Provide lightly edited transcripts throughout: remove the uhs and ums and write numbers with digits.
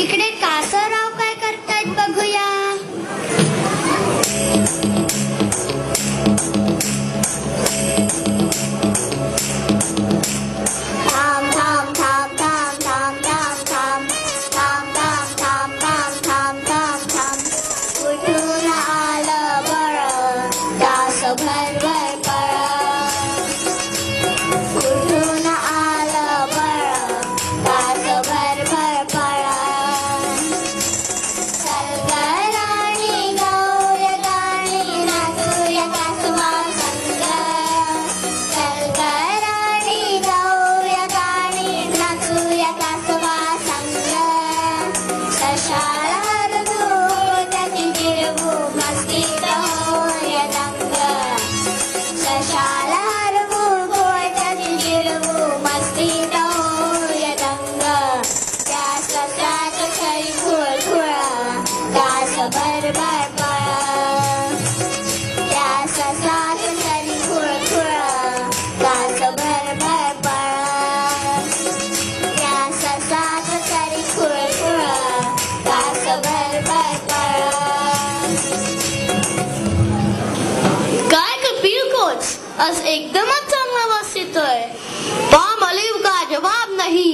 इकडे कासवराव काय करतायत बघूया. आज एकदमच चांगला वास येतोय. पाम ऑलिव्ह का जवाब नाही.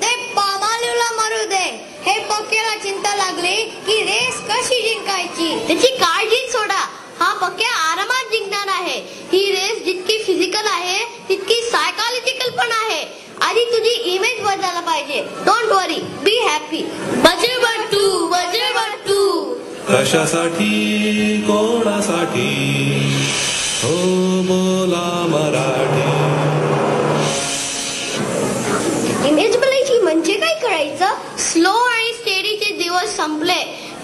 ते पाम ऑलिव्हला मारू दे. हे पक्क्याला चिंता लागली की रेस कशी जिंकायची. त्याची काळजी सोडा. हा पक्क्या आरामात जिंकणार आहे. ही रेस जितकी फिजिकल आहे तितकी सायकॉलॉजिकल पण आहे. आधी तुझी इमेज बदलायला पाहिजे. Don't worry, be happy. Bajrang Bajrang कशासाठी कोणासाठी हो बोला मराठी. इमेज बदलायची म्हणजे काय करायचं. स्लो आणि स्टेडीचे दिवस संपले.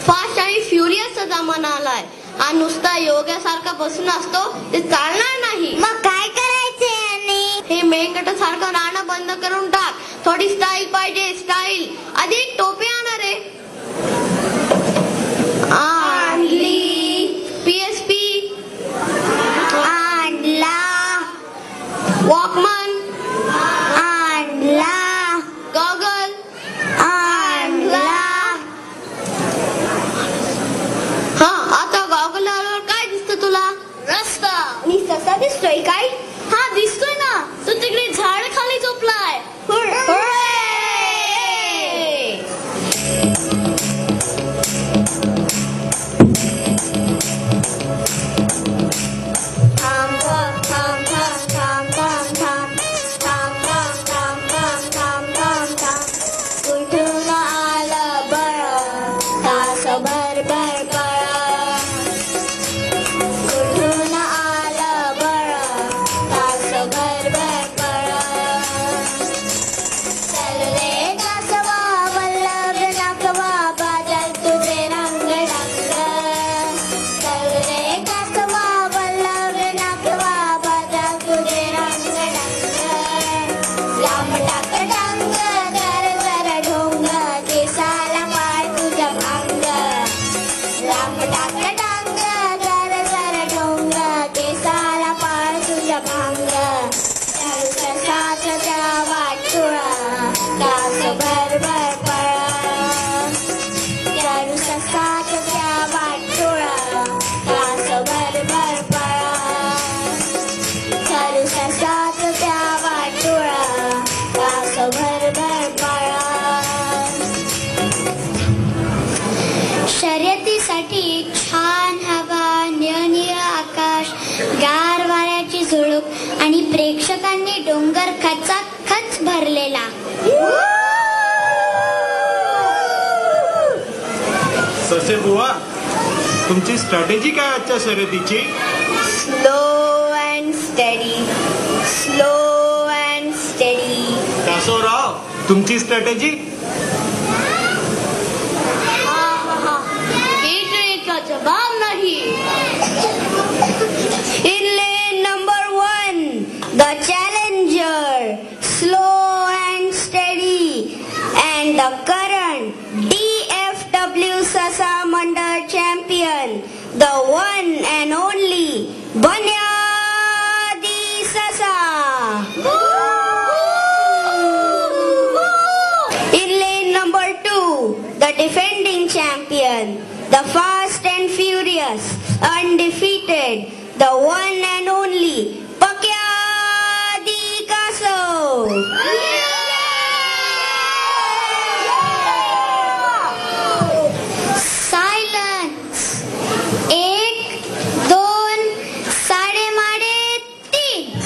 फास्ट आणि फ्युरियसचा जमाना आलाय. हा नुसता योगासारखा बसून असतो ते चालणार नाही. मग काय करायचे. हे मेंगटासारखं राहणं बंद करून टाक. थोडी स्टाईल पाहिजे. स्टाईल. आधी टोपी आणणार आहे. आणली. PSP आणला. वॉकमन आणला. गॉगल आणला. हा आता गॉगल आल्यावर काय दिसतं तुला. रस्ता आणि ससा दिसतोय काय. हा दिसतोय ना. तो तिकडे झाड खाली झोपलाय. शर्यतीसाठी छान हवा, निळनिळ आकाश, गार वाऱ्याची झुळूक आणि प्रेक्षकांनी डोंगर खचाखच भरलेला. ससे बुवा, तुमची स्ट्रॅटेजी काय आजच्या शर्यतीची. Slow and steady, slow and steady. कासवराव, तुमची स्ट्रॅटेजी. जवाब नाही. In lane number 1, the challenger, slow and steady, and the current DFW Sasa Mandal champion, the one and only Bunyadi Sasa. In the fast and furious, undefeated, the one and only Pacquiao Di Caso. Silence. 1, 2, साडेमाडे 3.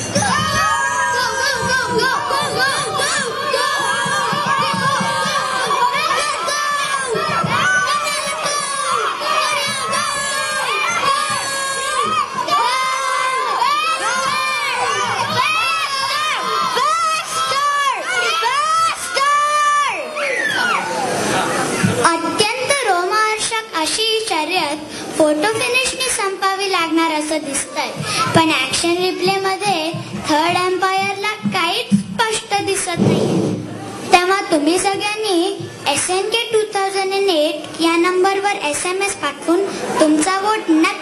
अत्यंत रोमहर्षक अशी ही शर्यत photo फिनिशनी संपावी लागणार असं दिसतंय, पण action replay मध्ये third एम्पायरला काहीच स्पष्ट दिसत नाहीये. तेव्हा तुम्ही सगळ्यांनी SNK 2008 या नंबरवर SMS पाठवून तुमचा वोट नक्की